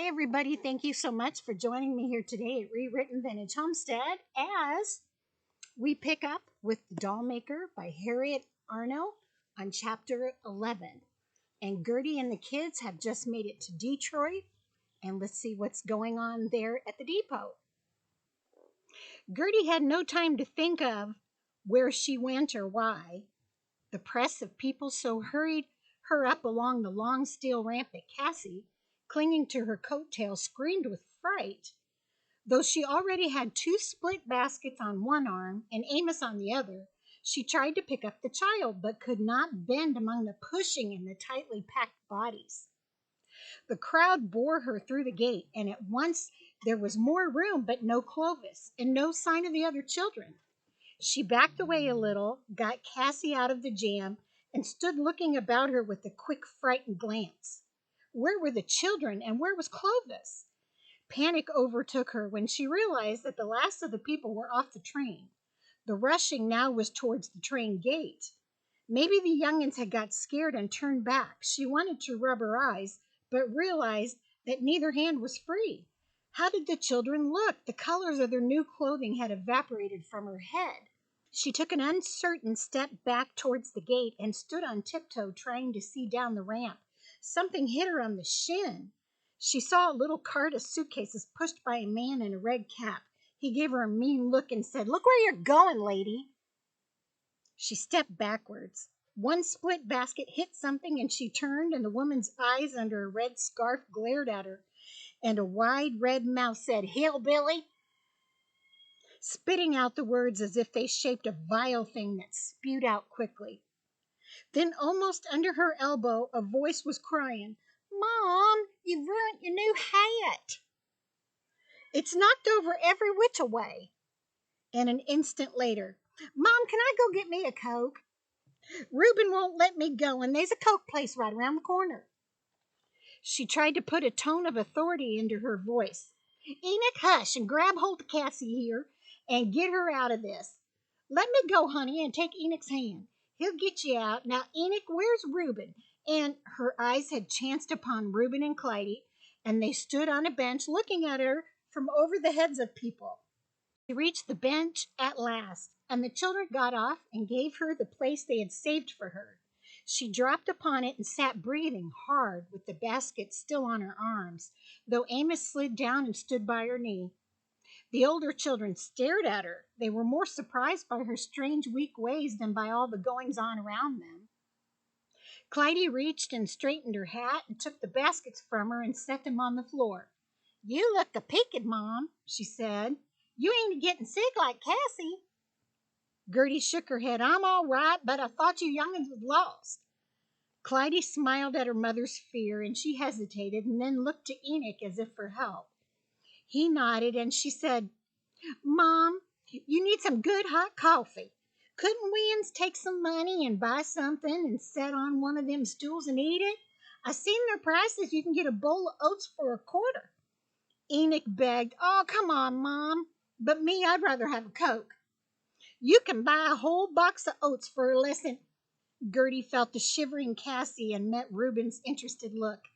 everybody. Thank you so much for joining me here today at Re-Written Vintage Homestead as we pick up with The Dollmaker by Harriette Arnow on chapter 11. And Gertie and the kids have just made it to Detroit, and let's see what's going on there at the depot. Gertie had no time to think of where she went or why. The press of people so hurried her up along the long steel ramp that Cassie, clinging to her coattail, screamed with fright. Though she already had two split baskets on one arm and Amos on the other, she tried to pick up the child, but could not bend among the pushing and the tightly packed bodies. The crowd bore her through the gate, and at once there was more room, but no Clovis, and no sign of the other children. She backed away a little, got Cassie out of the jam, and stood looking about her with a quick, frightened glance. Where were the children, and where was Clovis? Panic overtook her when she realized that the last of the people were off the train. The rushing now was towards the train gate. Maybe the young'uns had got scared and turned back. She wanted to rub her eyes, but realized that neither hand was free. How did the children look? The colors of their new clothing had evaporated from her head. She took an uncertain step back towards the gate and stood on tiptoe trying to see down the ramp. Something hit her on the shin. She saw a little cart of suitcases pushed by a man in a red cap. He gave her a mean look and said, "Look where you're going, lady." She stepped backwards. One split basket hit something and she turned, and the woman's eyes under a red scarf glared at her, and a wide red mouth said, "Hillbilly," spitting out the words as if they shaped a vile thing that spewed out quickly. Then almost under her elbow a voice was crying, "Mom, you've ruined your new hat. It's knocked over every which way." And an instant later, "Mom, can I go get me a Coke? Reuben won't let me go, and there's a Coke place right around the corner." She tried to put a tone of authority into her voice. "Enoch, hush, and grab hold of Cassie here and get her out of this. Let me go, honey, and take Enoch's hand. He'll get you out. Now, Enoch, where's Reuben?" And her eyes had chanced upon Reuben and Clyde, and they stood on a bench looking at her from over the heads of people. She reached the bench at last, and the children got off and gave her the place they had saved for her. She dropped upon it and sat breathing hard with the basket still on her arms, though Amos slid down and stood by her knee. The older children stared at her. They were more surprised by her strange, weak ways than by all the goings-on around them. Clyde reached and straightened her hat and took the baskets from her and set them on the floor. "You look a-peaked, Mom," she said. "You ain't getting sick like Cassie." Gertie shook her head. "I'm all right, but I thought you young'uns was lost." Clyde smiled at her mother's fear, and she hesitated and then looked to Enoch as if for help. He nodded, and she said, "Mom, you need some good hot coffee. Couldn't we take some money and buy something and sit on one of them stools and eat it? I seen their prices. You can get a bowl of oats for $1. Enoch begged, "Oh, come on, Mom. But me, I'd rather have a Coke." "You can buy a whole box of oats for less than—" Gertie felt the shivering Cassie and met Reuben's interested look.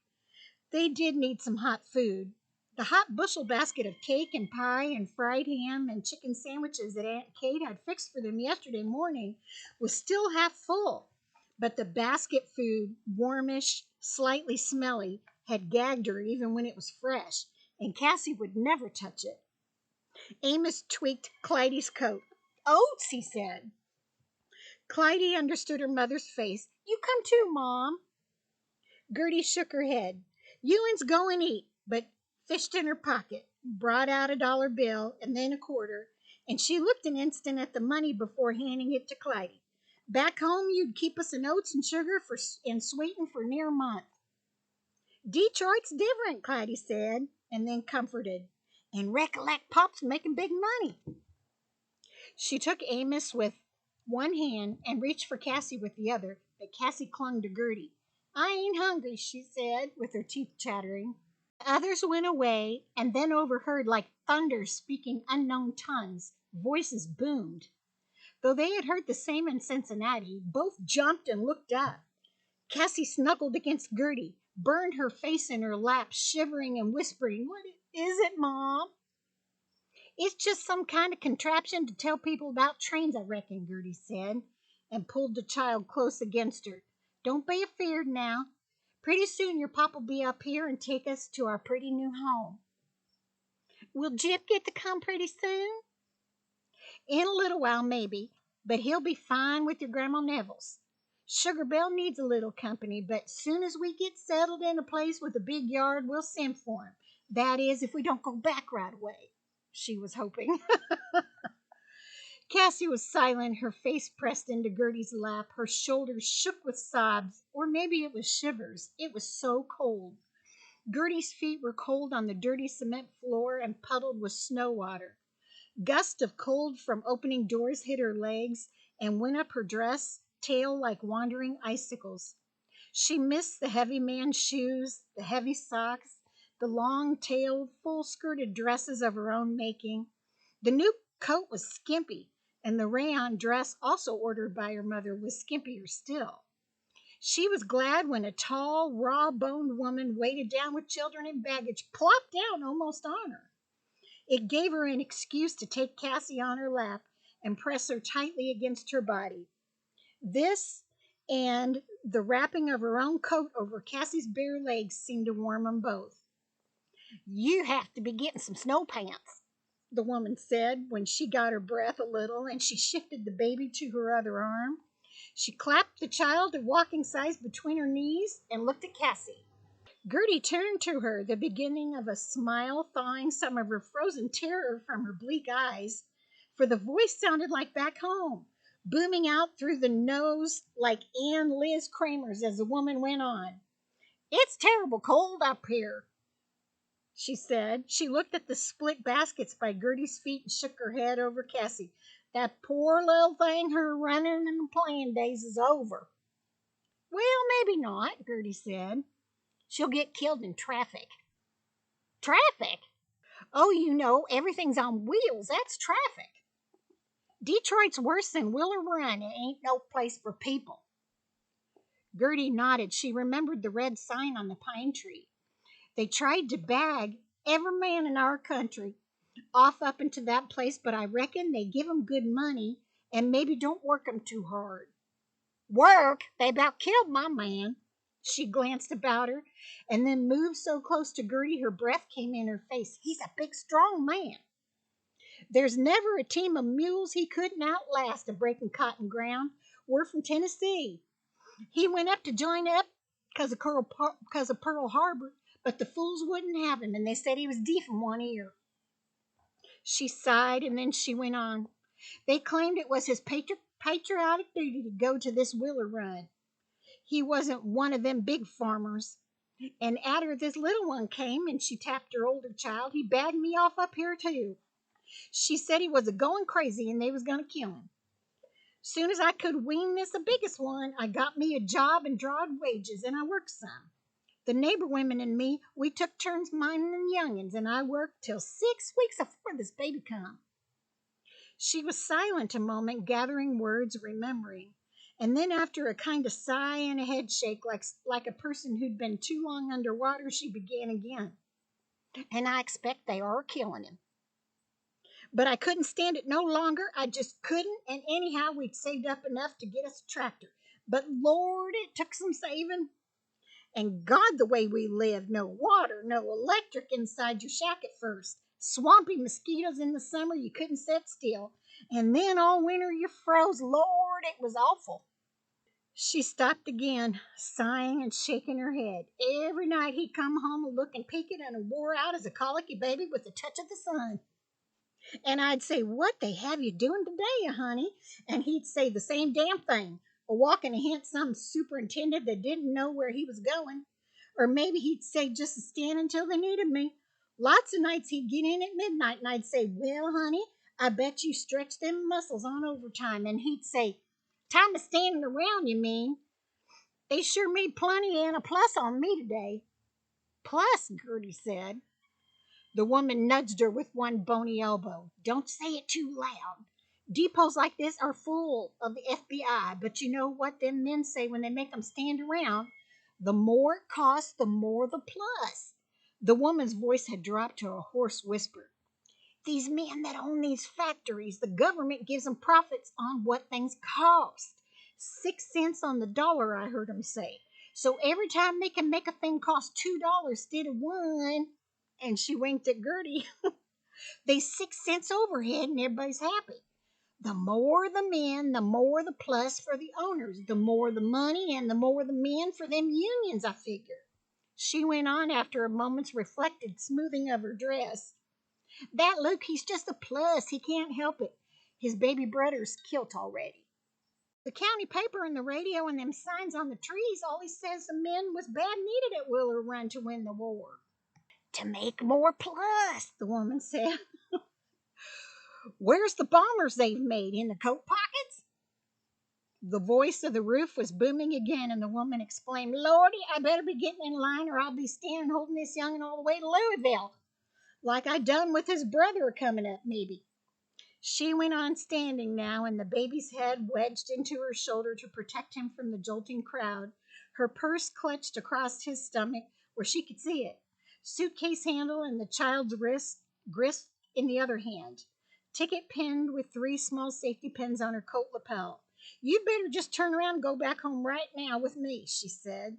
They did need some hot food. The hot bushel basket of cake and pie and fried ham and chicken sandwiches that Aunt Kate had fixed for them yesterday morning was still half full, but the basket food, warmish, slightly smelly, had gagged her even when it was fresh, and Cassie would never touch it. Amos tweaked Clyde's coat. "Oats," he said. Clyde understood her mother's face. "You come too, Mom." Gertie shook her head. "You'uns go and eat," but fished in her pocket, brought out a $1 bill and then a quarter, and she looked an instant at the money before handing it to Clyde. "Back home you'd keep us an oats and sugar and sweeten for near a month." "Detroit's different," Clyde said, and then comforted. "And recollect Pop's making big money." She took Amos with one hand and reached for Cassie with the other, but Cassie clung to Gertie. "I ain't hungry," she said, with her teeth chattering. The others went away, and then overheard, like thunder speaking unknown tongues, voices boomed. Though they had heard the same in Cincinnati, both jumped and looked up. Cassie snuggled against Gertie. burned her face in her lap, shivering and whispering, "What is it, Mom?" "It's just some kind of contraption to tell people about trains, I reckon," Gertie said, and pulled the child close against her. "Don't be afeard now. Pretty soon your papa'll be up here and take us to our pretty new home." "Will Jip get to come pretty soon?" "In a little while, maybe, but he'll be fine with your Grandma Neville's. Sugar Belle needs a little company, but soon as we get settled in a place with a big yard, we'll send for him. That is, if we don't go back right away," she was hoping. Cassie was silent, her face pressed into Gertie's lap. Her shoulders shook with sobs, or maybe it was shivers. It was so cold. Gertie's feet were cold on the dirty cement floor and puddled with snow water. Gusts of cold from opening doors hit her legs and went up her dress, tail like wandering icicles. She missed the heavy man's shoes, the heavy socks, the long-tailed, full-skirted dresses of her own making. The new coat was skimpy, and the rayon dress, also ordered by her mother, was skimpier still. She was glad when a tall, raw-boned woman, weighted down with children and baggage, plopped down almost on her. It gave her an excuse to take Cassie on her lap and press her tightly against her body. This and the wrapping of her own coat over Cassie's bare legs seemed to warm them both. "You have to be getting some snow pants," the woman said when she got her breath a little and she shifted the baby to her other arm. She clapped the child to walking size between her knees and looked at Cassie. Gertie turned to her, the beginning of a smile thawing some of her frozen terror from her bleak eyes, for the voice sounded like back home, booming out through the nose like Ann Liz Kramer's as the woman went on. "It's terrible cold up here," she said. She looked at the split baskets by Gertie's feet and shook her head over Cassie. "That poor little thing, her running and playing days is over." "Well, maybe not," Gertie said. "She'll get killed in traffic." "Traffic?" "Oh, you know, everything's on wheels. That's traffic. Detroit's worse than Willer Run. It ain't no place for people." Gertie nodded. She remembered the red sign on the pine tree. "They tried to bag every man in our country off up into that place, but I reckon they give 'em good money and maybe don't work 'em too hard." "Work? They about killed my man." She glanced about her and then moved so close to Gertie her breath came in her face. "He's a big, strong man. There's never a team of mules he couldn't outlast a breaking cotton ground. We're from Tennessee. He went up to join up 'cause of Pearl Harbor, but the fools wouldn't have him, and they said he was deaf in one ear." She sighed, and then she went on. "They claimed it was his patriotic duty to go to this Willer Run. He wasn't one of them big farmers. And arter this little one came, and she tapped her older child, he bagged me off up here too. She said he was a going crazy and they was going to kill him. Soon as I could wean this the biggest one, I got me a job and drawed wages, and I worked some. The neighbor women and me, we took turns minding the youngins, and I worked till 6 weeks afore this baby come." She was silent a moment, gathering words, remembering. And then, after a kind of sigh and a head shake, like a person who'd been too long under water, she began again. "And I expect they are killing him. But I couldn't stand it no longer. I just couldn't. And anyhow, we'd saved up enough to get us a tractor. But Lord, it took some saving. And God, the way we lived. No water, no electric inside your shack at first. Swampy mosquitoes in the summer, you couldn't sit still. And then all winter you froze. Lord, it was awful." She stopped again, sighing and shaking her head. "Every night he'd come home a looking peaked and wore out as a colicky baby with a touch of the sun. And I'd say, 'What they have you doing today, honey?' And he'd say the same damn thing, a walking to hint some superintendent that didn't know where he was going. Or maybe he'd say just to stand until they needed me. Lots of nights he'd get in at midnight, and I'd say, 'Well, honey, I bet you stretch them muscles on overtime.' And he'd say, 'Time to standing around, you mean? They sure made plenty and a plus on me today.'" "Plus," Gertie said. The woman nudged her with one bony elbow. "Don't say it too loud. Depots like this are full of the FBI, but you know what them men say when they make 'em stand around. The more it costs, the more the plus. The woman's voice had dropped to a hoarse whisper. These men that own these factories, the government gives them profits on what things cost. 6 cents on the dollar, I heard him say. So every time they can make a thing cost $2 instead of one, and she winked at Gertie, they 6 cents overhead and everybody's happy. The more the men, the more the plus for the owners. The more the money and the more the men for them unions, I figure. She went on after a moment's reflected smoothing of her dress. That Luke, he's just a plus. He can't help it. His baby brother's kilt already. The county paper and the radio and them signs on the trees always says the men was bad needed at Willer Run to win the war. To make more plus, the woman said. Where's the bombers they've made? In the coat pockets? The voice of the roof was booming again, and the woman exclaimed, Lordy, I better be getting in line or I'll be standing holding this young'un all the way to Louisville, like I done with his brother coming up, maybe. She went on standing now, and the baby's head wedged into her shoulder to protect him from the jolting crowd, her purse clutched across his stomach where she could see it, suitcase handle in the child's grist in the other hand, ticket pinned with 3 small safety pins on her coat lapel. You'd better just turn around and go back home right now with me, she said.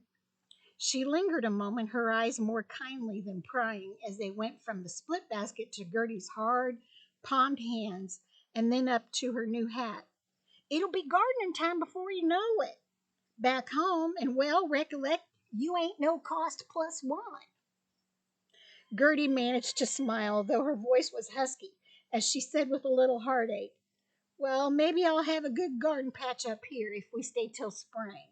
She lingered a moment, her eyes more kindly than prying, as they went from the split basket to Gertie's hard, palmed hands, and then up to her new hat. It'll be gardening time before you know it. Back home, and well, recollect, you ain't no cost plus one. Gertie managed to smile, though her voice was husky, as she said with a little heartache, well, maybe I'll have a good garden patch up here if we stay till spring.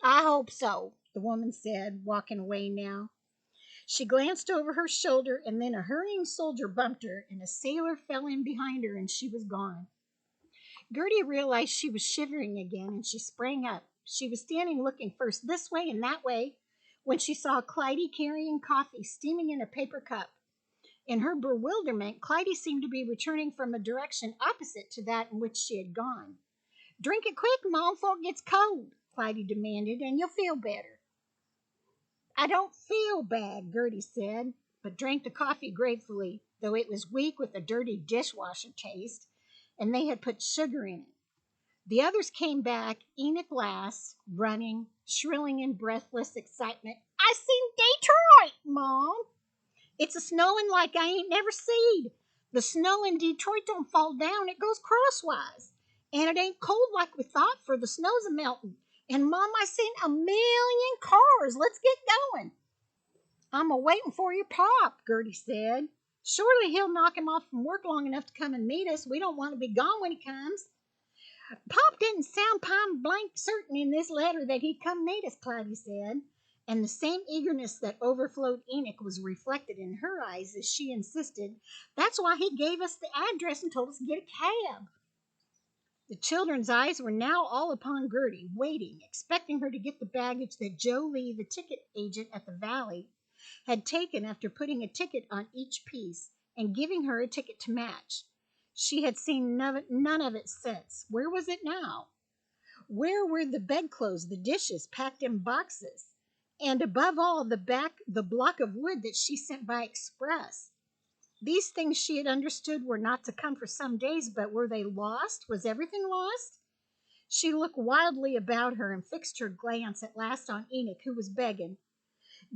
I hope so, the woman said, walking away now. She glanced over her shoulder, and then a hurrying soldier bumped her, and a sailor fell in behind her, and she was gone. Gertie realized she was shivering again, and she sprang up. She was standing looking first this way and that way when she saw Clyde carrying coffee steaming in a paper cup. In her bewilderment, Clyde seemed to be returning from a direction opposite to that in which she had gone. Drink it quick, Mom, before it gets cold, Clyde demanded, and you'll feel better. I don't feel bad, Gertie said, but drank the coffee gratefully, though it was weak with a dirty dishwasher taste, and they had put sugar in it. The others came back, Enoch last, running, shrilling in breathless excitement. I seen Detroit, Mom. It's a snowing like I ain't never seed. The snow in Detroit don't fall down, it goes crosswise. And it ain't cold like we thought, for the snow's a melting. And, Mom, I seen 1,000,000 cars. Let's get going. I'm a-waiting for your Pop, Gertie said. Surely he'll knock him off from work long enough to come and meet us. We don't want to be gone when he comes. Pop didn't sound pine blank certain in this letter that he'd come meet us, Clyde said, and the same eagerness that overflowed Enoch was reflected in her eyes as she insisted, that's why he gave us the address and told us to get a cab. The children's eyes were now all upon Gertie, waiting, expecting her to get the baggage that Joe Lee, the ticket agent at the Valley, had taken after putting a ticket on each piece and giving her a ticket to match. She had seen none of it since. Where was it now? Where were the bedclothes, the dishes packed in boxes? And above all, the block of wood that she sent by express. These things she had understood were not to come for some days, but were they lost? Was everything lost? She looked wildly about her and fixed her glance at last on Enoch, who was begging.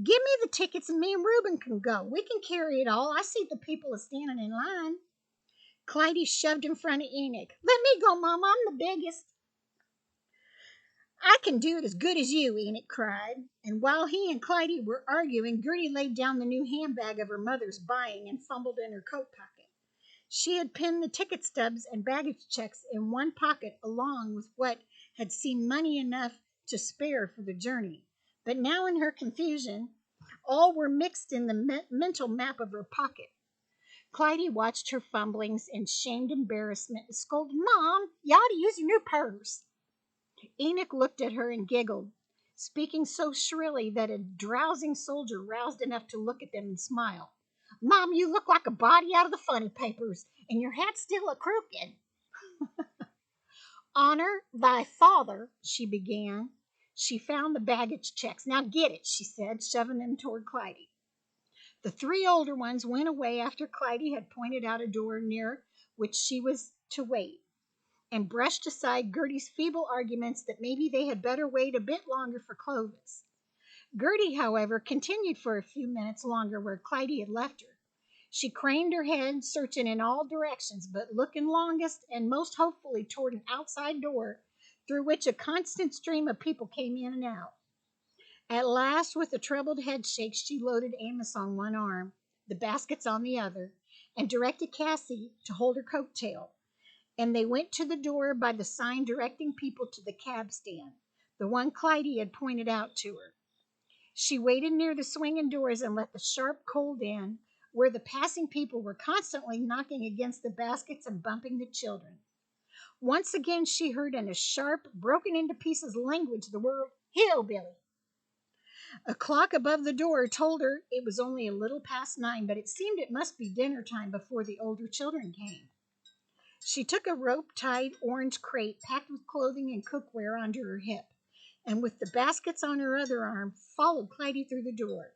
Give me the tickets and me and Reuben can go. We can carry it all. I see the people are standing in line. Clyde shoved in front of Enoch. Let me go, Mom. I'm the biggest. I can do it as good as you, Enoch cried. And while he and Clyde were arguing, Gertie laid down the new handbag of her mother's buying and fumbled in her coat pocket. She had pinned the ticket stubs and baggage checks in one pocket along with what had seemed money enough to spare for the journey. But now in her confusion, all were mixed in the mental map of her pocket. Clyde watched her fumblings in shamed embarrassment and scolded, Mom, you ought to use your new purse. Enoch looked at her and giggled, speaking so shrilly that a drowsing soldier roused enough to look at them and smile. Mom, you look like a body out of the funny papers, and your hat's still a crooked. Honor thy father, she began. She found the baggage checks. Now get it, she said, shoving them toward Clyde. The three older ones went away after Clyde had pointed out a door near which she was to wait, and brushed aside Gertie's feeble arguments that maybe they had better wait a bit longer for Clovis. Gertie, however, continued for a few minutes longer where Clyde had left her. She craned her head, searching in all directions, but looking longest and most hopefully toward an outside door through which a constant stream of people came in and out. At last, with a troubled head shake, she loaded Amos on one arm, the baskets on the other, and directed Cassie to hold her coat tail. And they went to the door by the sign directing people to the cab stand, the one Clyde had pointed out to her. She waited near the swinging doors and let the sharp cold in, where the passing people were constantly knocking against the baskets and bumping the children. Once again she heard in a sharp, broken into pieces language the word hillbilly. A clock above the door told her it was only a little past 9, but it seemed it must be dinner time before the older children came. She took a rope-tied orange crate packed with clothing and cookware under her hip, and with the baskets on her other arm, followed Clyde through the door.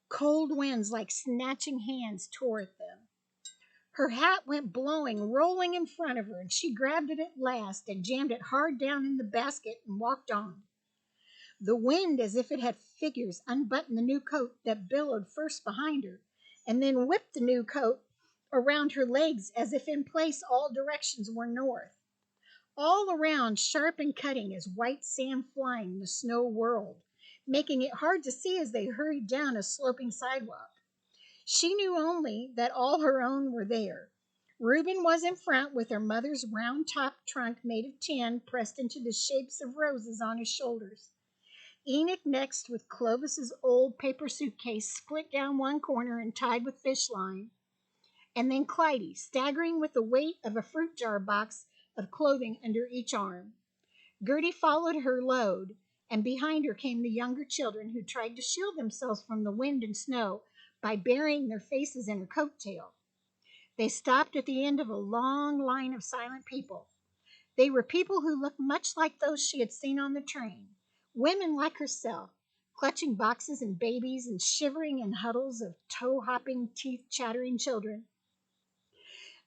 Cold winds like snatching hands tore at them. Her hat went blowing, rolling in front of her, and she grabbed it at last and jammed it hard down in the basket and walked on. The wind, as if it had figures, unbuttoned the new coat that billowed first behind her, and then whipped the new coat around her legs as if in place all directions were north. All around, sharp and cutting as white sand flying, the snow whirled, making it hard to see as they hurried down a sloping sidewalk. She knew only that all her own were there. Reuben was in front with her mother's round-topped trunk made of tin pressed into the shapes of roses on his shoulders. Enoch next with Clovis's old paper suitcase split down one corner and tied with fish line, and then Clyde, staggering with the weight of a fruit jar box of clothing under each arm. Gertie followed her load, and behind her came the younger children who tried to shield themselves from the wind and snow by burying their faces in her coat tail. They stopped at the end of a long line of silent people. They were people who looked much like those she had seen on the train, women like herself, clutching boxes and babies and shivering in huddles of toe-hopping, teeth-chattering children.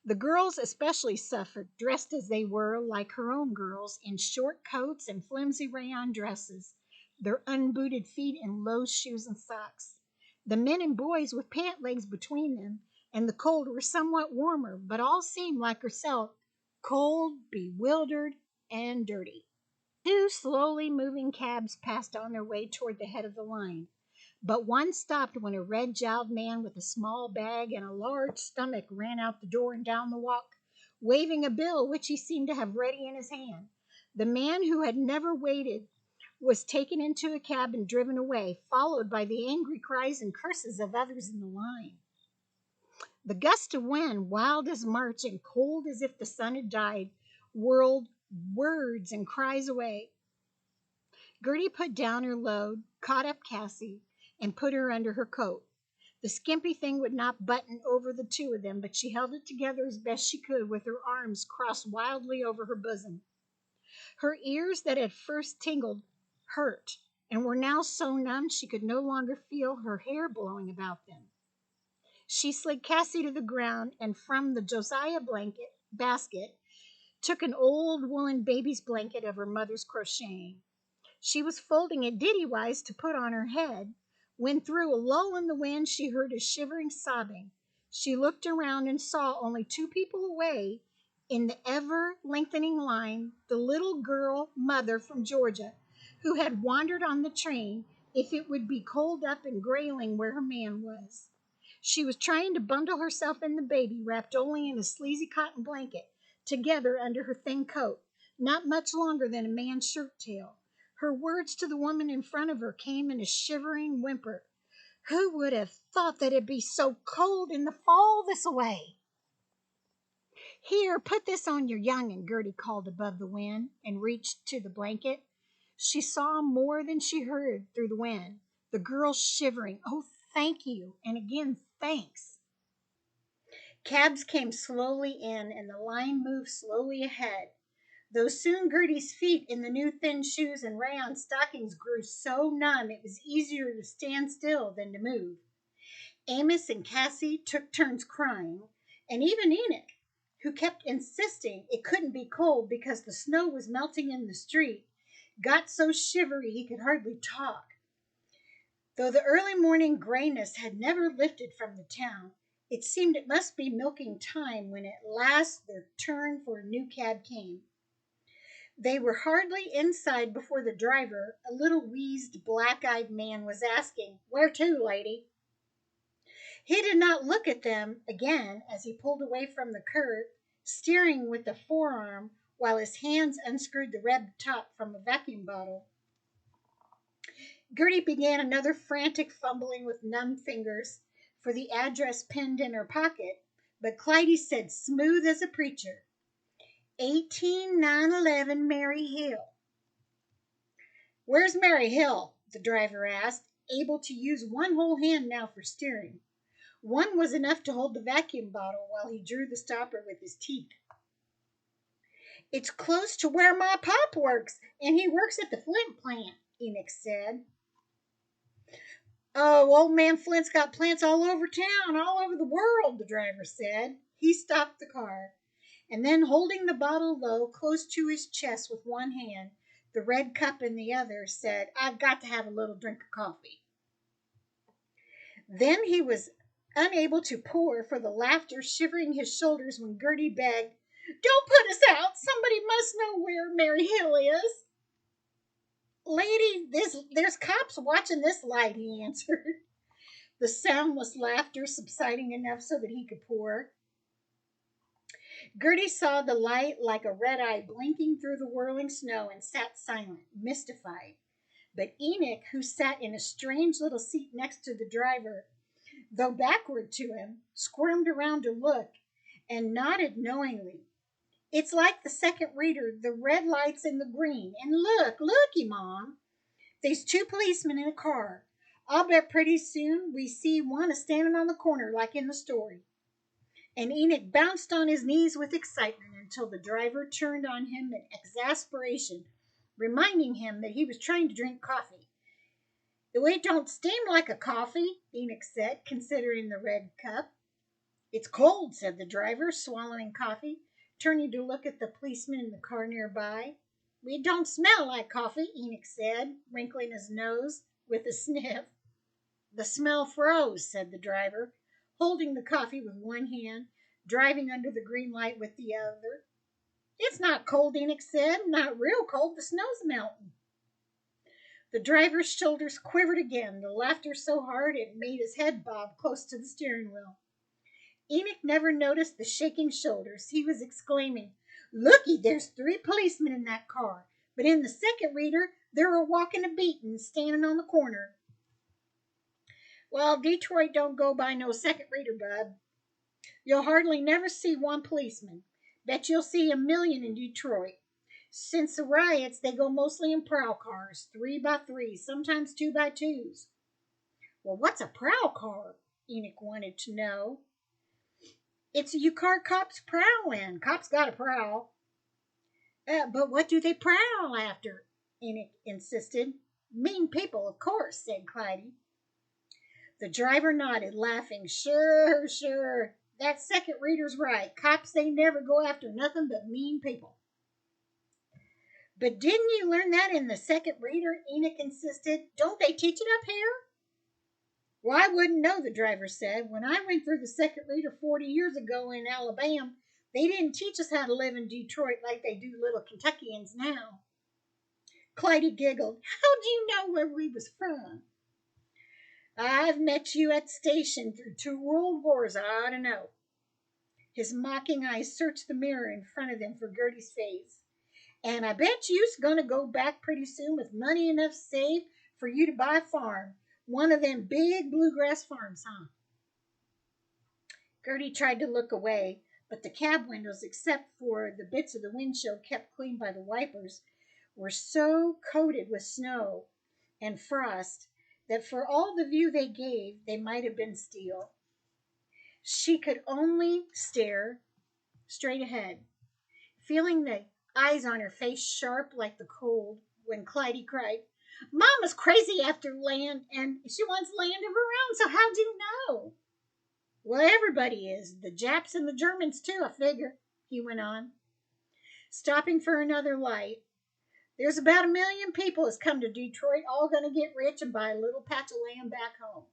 The girls especially suffered, dressed as they were, like her own girls, in short coats and flimsy rayon dresses, their unbooted feet in low shoes and socks. The men and boys with pant legs between them and the cold were somewhat warmer, but all seemed like herself, cold, bewildered, and dirty. Two slowly moving cabs passed on their way toward the head of the line, but one stopped when a red-jowled man with a small bag and a large stomach ran out the door and down the walk, waving a bill which he seemed to have ready in his hand. The man, who had never waited, was taken into a cab and driven away, followed by the angry cries and curses of others in the line. The gust of wind, wild as March and cold as if the sun had died, whirled words and cries away. Gertie put down her load, caught up Cassie, and put her under her coat. The skimpy thing would not button over the two of them, but she held it together as best she could with her arms crossed wildly over her bosom. Her ears that had first tingled hurt and were now so numb she could no longer feel her hair blowing about them. She slid Cassie to the ground and from the Josiah basket took an old woolen baby's blanket of her mother's crocheting. She was folding it ditty-wise to put on her head, when through a lull in the wind she heard a shivering sobbing. She looked around and saw only two people away in the ever-lengthening line, the little girl mother from Georgia, who had wandered on the train if it would be cold up in Grayling where her man was. She was trying to bundle herself and the baby, wrapped only in a sleazy cotton blanket, together under her thin coat, not much longer than a man's shirt tail. Her words to the woman in front of her came in a shivering whimper. Who would have thought that it'd be so cold in the fall this way? Here, put this on your young'un, Gertie called above the wind and reached to the blanket. She saw more than she heard through the wind. The girl shivering. Oh, thank you. And again, thanks. Cabs came slowly in and the line moved slowly ahead. Though soon Gertie's feet in the new thin shoes and rayon stockings grew so numb it was easier to stand still than to move. Amos and Cassie took turns crying, and even Enoch, who kept insisting it couldn't be cold because the snow was melting in the street, got so shivery he could hardly talk. Though the early morning grayness had never lifted from the town, it seemed it must be milking time when at last their turn for a new cab came. They were hardly inside before the driver, a little wheezed, black-eyed man, was asking, "Where to, lady?" He did not look at them again as he pulled away from the curb, steering with the forearm while his hands unscrewed the red top from a vacuum bottle. Gertie began another frantic fumbling with numb fingers for the address pinned in her pocket, but Clyde said, smooth as a preacher, 18911 Mary Hill. "Where's Mary Hill?" the driver asked, able to use one whole hand now for steering. One was enough to hold the vacuum bottle while he drew the stopper with his teeth. "It's close to where my pop works, and he works at the Flint plant," Enoch said. "Oh, old man Flint's got plants all over town, all over the world," the driver said. He stopped the car, and then holding the bottle low close to his chest with one hand, the red cup in the other, said, "I've got to have a little drink of coffee." Then he was unable to pour for the laughter shivering his shoulders when Gertie begged, "Don't put us out. Somebody must know where Mary Hill is." "Lady, there's cops watching this light," he answered, the soundless laughter subsiding enough so that he could pour. Gertie saw the light like a red eye blinking through the whirling snow and sat silent, mystified. But Enoch, who sat in a strange little seat next to the driver, though backward to him, squirmed around to look and nodded knowingly. "It's like the second reader, the red lights and the green. And looky, Mom. There's two policemen in a car. I'll bet pretty soon we see one a standing on the corner like in the story." And Enoch bounced on his knees with excitement until the driver turned on him in exasperation, reminding him that he was trying to drink coffee. "It don't steam like a coffee," Enoch said, considering the red cup. "It's cold," said the driver, swallowing coffee, turning to look at the policeman in the car nearby. "It don't smell like coffee," Enoch said, wrinkling his nose with a sniff. "The smell froze," said the driver, holding the coffee with one hand, driving under the green light with the other. "It's not cold," Enoch said. "Not real cold. The snow's melting." The driver's shoulders quivered again, the laughter so hard it made his head bob close to the steering wheel. Enoch never noticed the shaking shoulders. He was exclaiming, "Looky, there's 3 policemen in that car, but in the second reader they're a walking a beatin' standing on the corner." "Well, Detroit don't go by no second reader, bub. You'll hardly never see one policeman. Bet you'll see a million in Detroit. Since the riots, they go mostly in prowl cars, 3x3s, sometimes 2x2s. "Well, what's a prowl car?" Enoch wanted to know. "It's a car cops prowl in. Cops got a prowl." But what do they prowl after?" Enoch insisted. "Mean people, of course," said Clyde. The driver nodded, laughing. Sure. That second reader's right. Cops, they never go after nothing but mean people." "But didn't you learn that in the second reader?" Enoch insisted. "Don't they teach it up here?" "Well, I wouldn't know," the driver said. "When I went through the second reader 40 years ago in Alabama, they didn't teach us how to live in Detroit like they do little Kentuckians now." Clyde giggled. "How'd you know where we was from?" "I've met you at the station through 2 world wars. I ought to know." His mocking eyes searched the mirror in front of them for Gertie's face. "And I bet you's going to go back pretty soon with money enough saved for you to buy a farm. One of them big bluegrass farms, huh?" Gertie tried to look away, but the cab windows, except for the bits of the windshield kept clean by the wipers, were so coated with snow and frost that for all the view they gave, they might have been steel. She could only stare straight ahead, feeling the eyes on her face sharp like the cold, when Clyde cried, Mama's crazy after land, and she wants land of her own, so how'd you know? Well, everybody is. The Japs and the Germans, too, I figure, he went on, stopping for another light. There's about 1 million people has come to Detroit, all going to get rich and buy a little patch of land back home.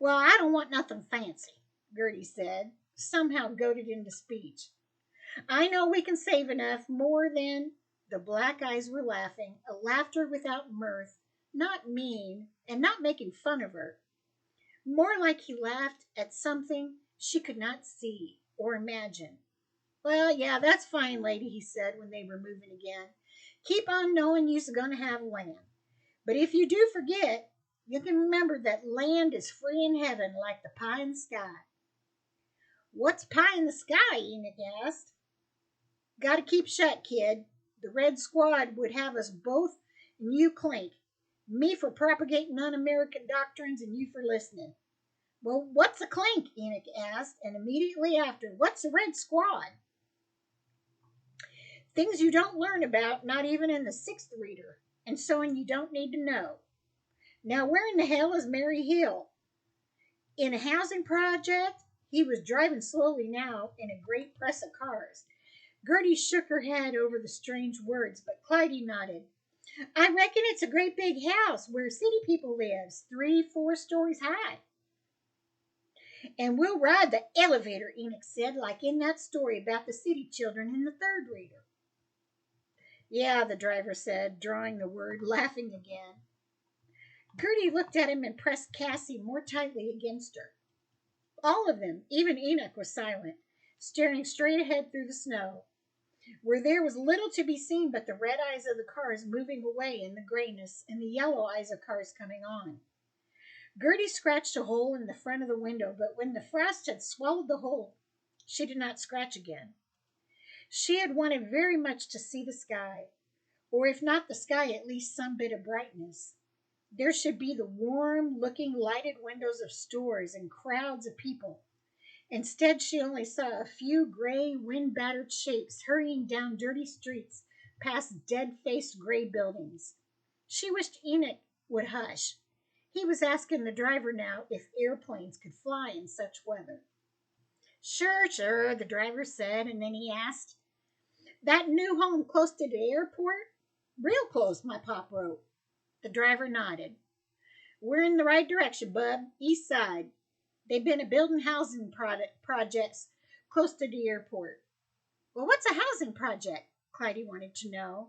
Well, I don't want nothing fancy, Gertie said, somehow goaded into speech. I know we can save enough more than. The black eyes were laughing, a laughter without mirth, not mean, and not making fun of her. More like he laughed at something she could not see or imagine. Well, yeah, that's fine, lady, he said when they were moving again. Keep on knowing you's going to have land. But if you do forget, you can remember that land is free in heaven like the pie in the sky. What's pie in the sky? Enoch asked. Got to keep shut, kid. The Red Squad would have us both and you clink. Me for propagating un-American doctrines and you for listening. Well, what's a clink? Enoch asked, and immediately after, what's a Red Squad? Things you don't learn about, not even in the 6th reader, and so you don't need to know. Now, where in the hell is Mary Hill? In a housing project? He was driving slowly now in a great press of cars. Gertie shook her head over the strange words, but Clyde nodded. I reckon it's a great big house where city people lives, 3-4 stories high. And we'll ride the elevator, Enoch said, like in that story about the city children in the 3rd reader. Yeah, the driver said, drawing the word, laughing again. Gertie looked at him and pressed Cassie more tightly against her. All of them, even Enoch, was silent, staring straight ahead through the snow, where there was little to be seen but the red eyes of the cars moving away in the grayness and the yellow eyes of cars coming on. Gertie scratched a hole in the front of the window, but when the frost had swallowed the hole, she did not scratch again. She had wanted very much to see the sky, or if not the sky, at least some bit of brightness. There should be the warm-looking lighted windows of stores and crowds of people. Instead, she only saw a few gray, wind-battered shapes hurrying down dirty streets past dead-faced gray buildings. She wished Enoch would hush. He was asking the driver now if airplanes could fly in such weather. Sure, the driver said, and then he asked, that new home close to the airport? Real close, my pop wrote. The driver nodded. We're in the right direction, bub. East side. They've been a building housing projects close to the airport. Well, what's a housing project? Clyde wanted to know.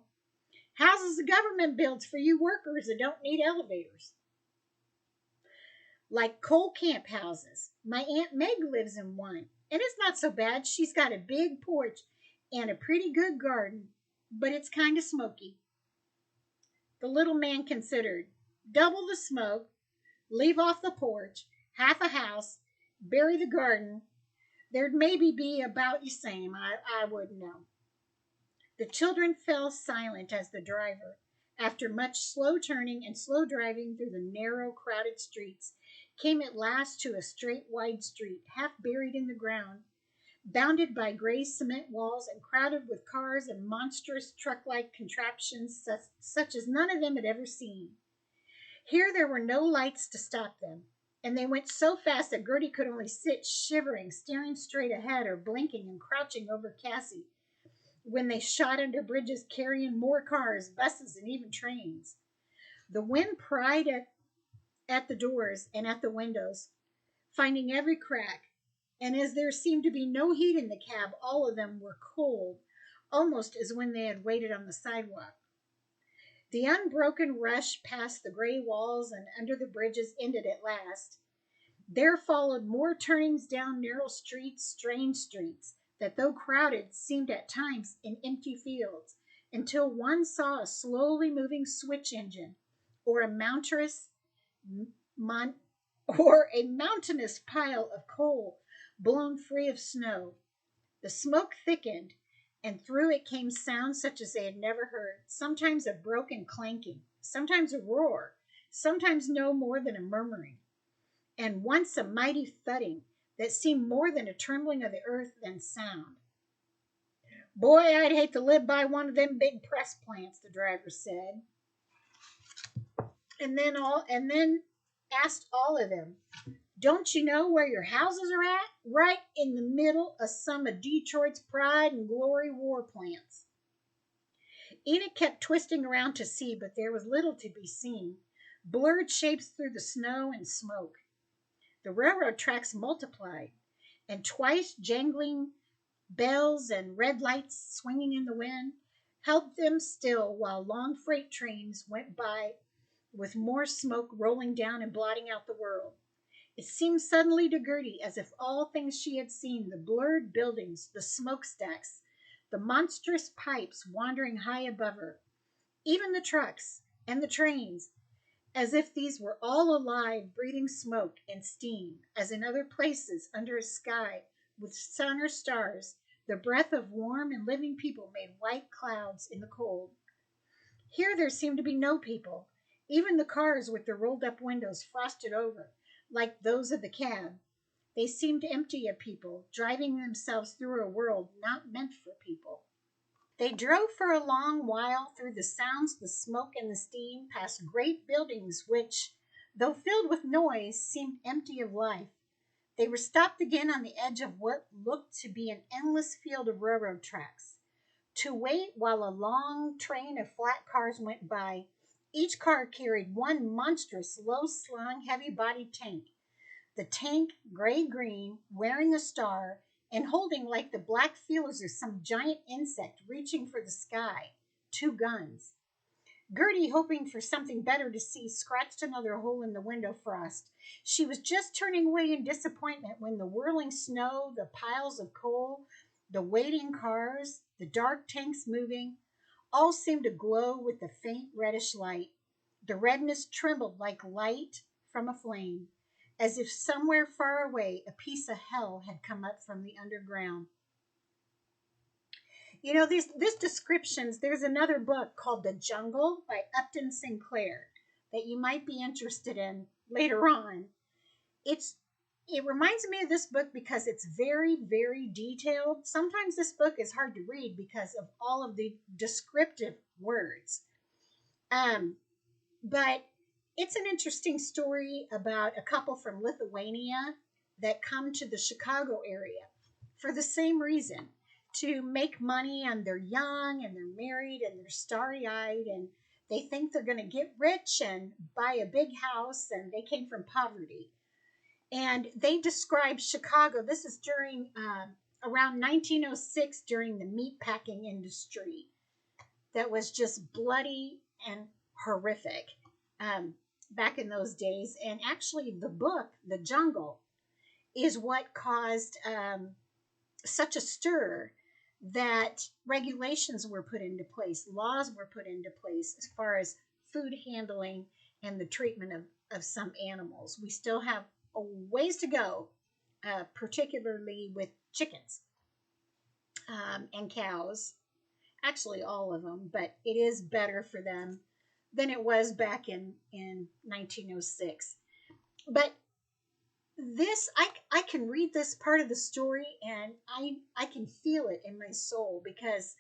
Houses the government builds for you workers that don't need elevators. Like coal camp houses. My Aunt Meg lives in one, and it's not so bad. She's got a big porch and a pretty good garden, but it's kind of smoky. The little man considered. Double the smoke, leave off the porch, half a house, bury the garden. There'd maybe be about the same. I wouldn't know. The children fell silent as the driver, after much slow turning and slow driving through the narrow, crowded streets, came at last to a straight, wide street, half buried in the ground, bounded by gray cement walls and crowded with cars and monstrous truck-like contraptions such as none of them had ever seen. Here there were no lights to stop them, and they went so fast that Gertie could only sit shivering, staring straight ahead or blinking and crouching over Cassie when they shot under bridges carrying more cars, buses, and even trains. The wind pried at the doors and at the windows, finding every crack, and as there seemed to be no heat in the cab, all of them were cold, almost as when they had waited on the sidewalk. The unbroken rush past the gray walls and under the bridges ended at last. There followed more turnings down narrow streets, strange streets, that though crowded seemed at times in empty fields, until one saw a slowly moving switch engine, or a mountainous pile of coal blown free of snow. The smoke thickened, and through it came sounds such as they had never heard, sometimes a broken clanking, sometimes a roar, sometimes no more than a murmuring, and once a mighty thudding that seemed more than a trembling of the earth than sound. Boy, I'd hate to live by one of them big press plants, the driver said. And then asked all of them, don't you know where your houses are at? Right in the middle of some of Detroit's pride and glory war plants. Enoch kept twisting around to see, but there was little to be seen. Blurred shapes through the snow and smoke. The railroad tracks multiplied, and twice jangling bells and red lights swinging in the wind held them still while long freight trains went by with more smoke rolling down and blotting out the world. It seemed suddenly to Gertie as if all things she had seen, the blurred buildings, the smokestacks, the monstrous pipes wandering high above her, even the trucks and the trains, as if these were all alive, breathing smoke and steam, as in other places under a sky with sun or stars, the breath of warm and living people made white clouds in the cold. Here there seemed to be no people, even the cars with their rolled up windows frosted over, like those of the cab. They seemed empty of people, driving themselves through a world not meant for people. They drove for a long while through the sounds, the smoke, and the steam, past great buildings which, though filled with noise, seemed empty of life. They were stopped again on the edge of what looked to be an endless field of railroad tracks, to wait while a long train of flat cars went by. Each car carried one monstrous, low-slung, heavy-bodied tank. The tank, gray-green, wearing a star, and holding like the black feelers of some giant insect reaching for the sky, 2 guns. Gertie, hoping for something better to see, scratched another hole in the window frost. She was just turning away in disappointment when the whirling snow, the piles of coal, the waiting cars, the dark tanks moving, all seemed to glow with a faint reddish light. The redness trembled like light from a flame, as if somewhere far away a piece of hell had come up from the underground. You know, this descriptions, there's another book called The Jungle by Upton Sinclair that you might be interested in later on. It's it reminds me of this book because it's very, very detailed. Sometimes this book is hard to read because of all of the descriptive words. Um, but it's an interesting story about a couple from Lithuania that come to the Chicago area for the same reason, to make money, and they're young and they're married and they're starry eyed and they think they're going to get rich and buy a big house, and they came from poverty. And they describe Chicago. This is during around 1906, during the meatpacking industry that was just bloody and horrific back in those days. And actually, the book, The Jungle, is what caused such a stir that regulations were put into place, laws were put into place as far as food handling and the treatment of some animals. We still have a ways to go, particularly with chickens and cows. Actually, all of them, but it is better for them than it was back in 1906. But this, I can read this part of the story, and I can feel it in my soul, because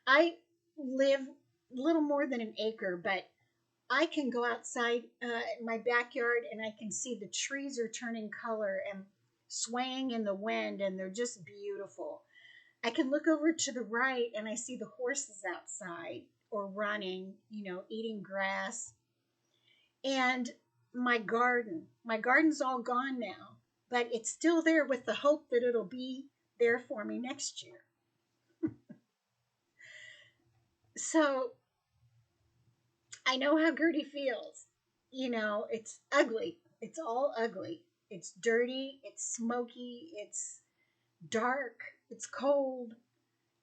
I live little more than an acre, but I can go outside in my backyard and I can see the trees are turning color and swaying in the wind, and they're just beautiful. I can look over to the right and I see the horses outside or running, eating grass. And my garden's all gone now, but it's still there with the hope that it'll be there for me next year. So I know how Gertie feels. It's ugly. It's all ugly. It's dirty. It's smoky. It's dark. It's cold.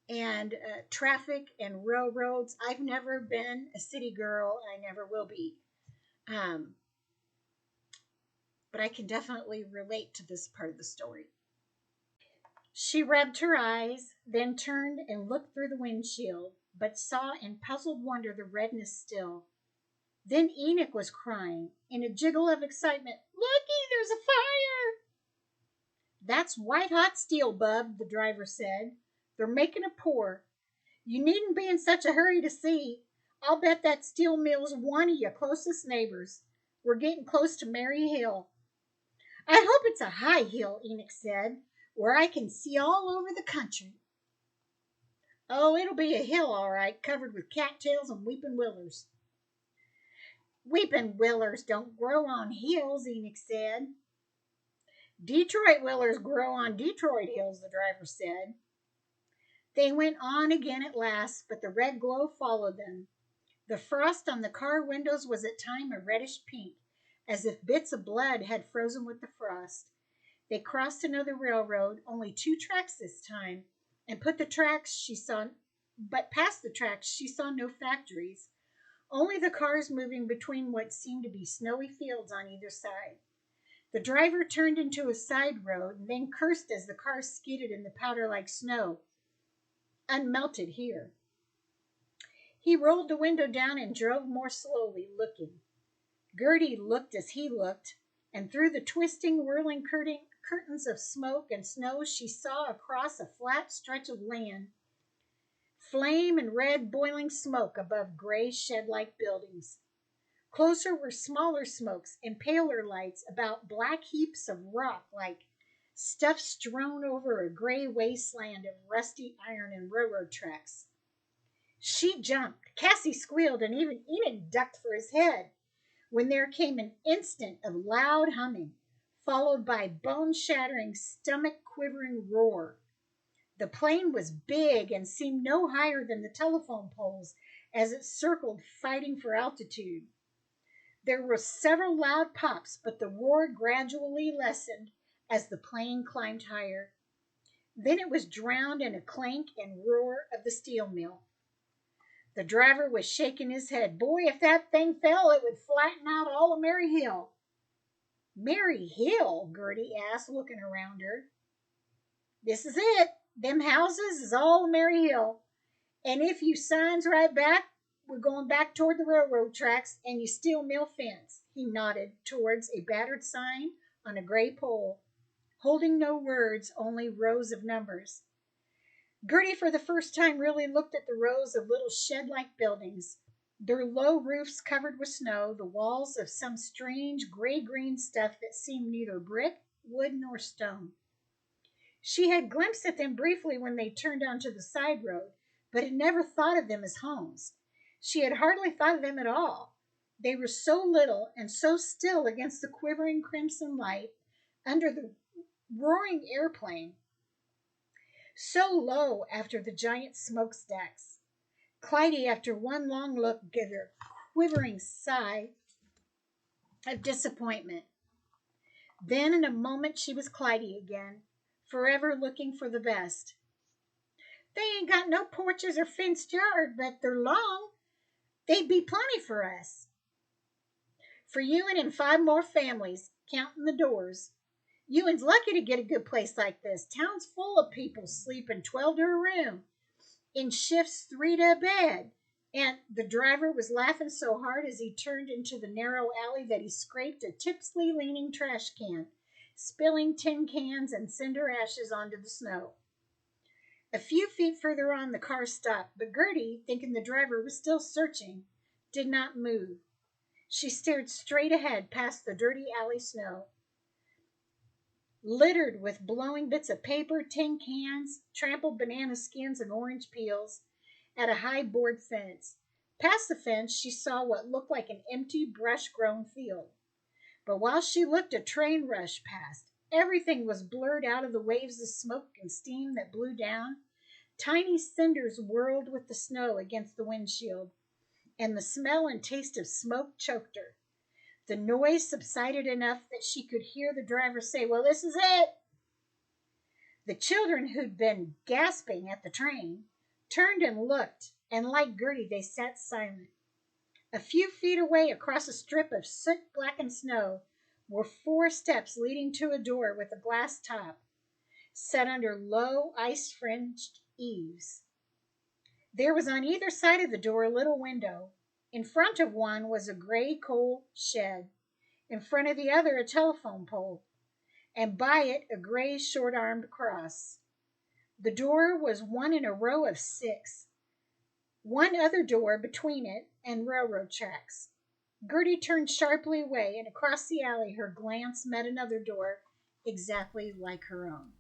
And traffic and railroads. I've never been a city girl, and I never will be. But I can definitely relate to this part of the story. She rubbed her eyes, then turned and looked through the windshield, but saw in puzzled wonder the redness still. Then Enoch was crying, in a jiggle of excitement, "Looky, there's a fire!" "That's white hot steel, bub," the driver said. "They're making a pour. You needn't be in such a hurry to see. I'll bet that steel mill's one of your closest neighbors. We're getting close to Mary Hill. I hope it's a high hill, Enoch said, where I can see all over the country. Oh, it'll be a hill, all right, covered with cattails and weeping willers. Weeping willers don't grow on hills, Enoch said. Detroit willers grow on Detroit hills, the driver said. They went on again at last, but the red glow followed them. The frost on the car windows was at times a reddish pink, as if bits of blood had frozen with the frost. They crossed another railroad, only 2 tracks this time, and past the tracks she saw no factories, only the cars moving between what seemed to be snowy fields on either side. The driver turned into a side road and then cursed as the car skidded in the powder like snow, unmelted here. He rolled the window down and drove more slowly, looking. Gertie looked as he looked, and through the twisting, whirling curtains of smoke and snow she saw across a flat stretch of land flame and red boiling smoke above gray shed-like buildings. Closer were smaller smokes and paler lights about black heaps of rock like stuff strewn over a gray wasteland of rusty iron and railroad tracks. She jumped. Cassie squealed, and even Enoch ducked for his head, when there came an instant of loud humming, followed by bone-shattering, stomach-quivering roar. The plane was big and seemed no higher than the telephone poles as it circled, fighting for altitude. There were several loud pops, but the roar gradually lessened as the plane climbed higher. Then it was drowned in a clank and roar of the steel mill. The driver was shaking his head. Boy, if that thing fell, it would flatten out all of Mary Hill. Mary Hill? Gertie asked, looking around her. This is it. Them houses is all of Mary Hill. And if you signs right back, we're going back toward the railroad tracks and you steel mill fence. He nodded towards a battered sign on a gray pole, holding no words, only rows of numbers. Gertie for the first time really looked at the rows of little shed-like buildings, their low roofs covered with snow, the walls of some strange gray-green stuff that seemed neither brick, wood, nor stone. She had glimpsed at them briefly when they turned onto the side road, but had never thought of them as homes. She had hardly thought of them at all. They were so little and so still against the quivering crimson light under the roaring airplane, so low after the giant smokestacks. Clytie, after one long look, gave her a quivering sigh of disappointment. Then in a moment she was Clytie again, forever looking for the best. They ain't got no porches or fenced yard, but they're long. They'd be plenty for us. For you and 5 more families, counting the doors. You and's lucky to get a good place like this. Town's full of people sleeping 12 to a room, in shifts 3 to a bed. And the driver was laughing so hard as he turned into the narrow alley that he scraped a tipsily leaning trash can, spilling tin cans and cinder ashes onto the snow. A few feet further on, the car stopped, but Gertie, thinking the driver was still searching, did not move. She stared straight ahead past the dirty alley snow, littered with blowing bits of paper, tin cans, trampled banana skins, and orange peels, at a high board fence. Past the fence, she saw what looked like an empty, brush-grown field. But while she looked, a train rushed past. Everything was blurred out of the waves of smoke and steam that blew down. Tiny cinders whirled with the snow against the windshield, and the smell and taste of smoke choked her. The noise subsided enough that she could hear the driver say, "Well, this is it." The children, who'd been gasping at the train, turned and looked, and like Gertie, they sat silent. A few feet away, across a strip of soot-blackened snow, were 4 steps leading to a door with a glass top, set under low, ice-fringed eaves. There was on either side of the door a little window. In front of one was a gray coal shed. In front of the other, a telephone pole, and by it a gray short-armed cross. The door was one in a row of 6. one other door between it and railroad tracks. Gertie turned sharply away, and across the alley her glance met another door exactly like her own.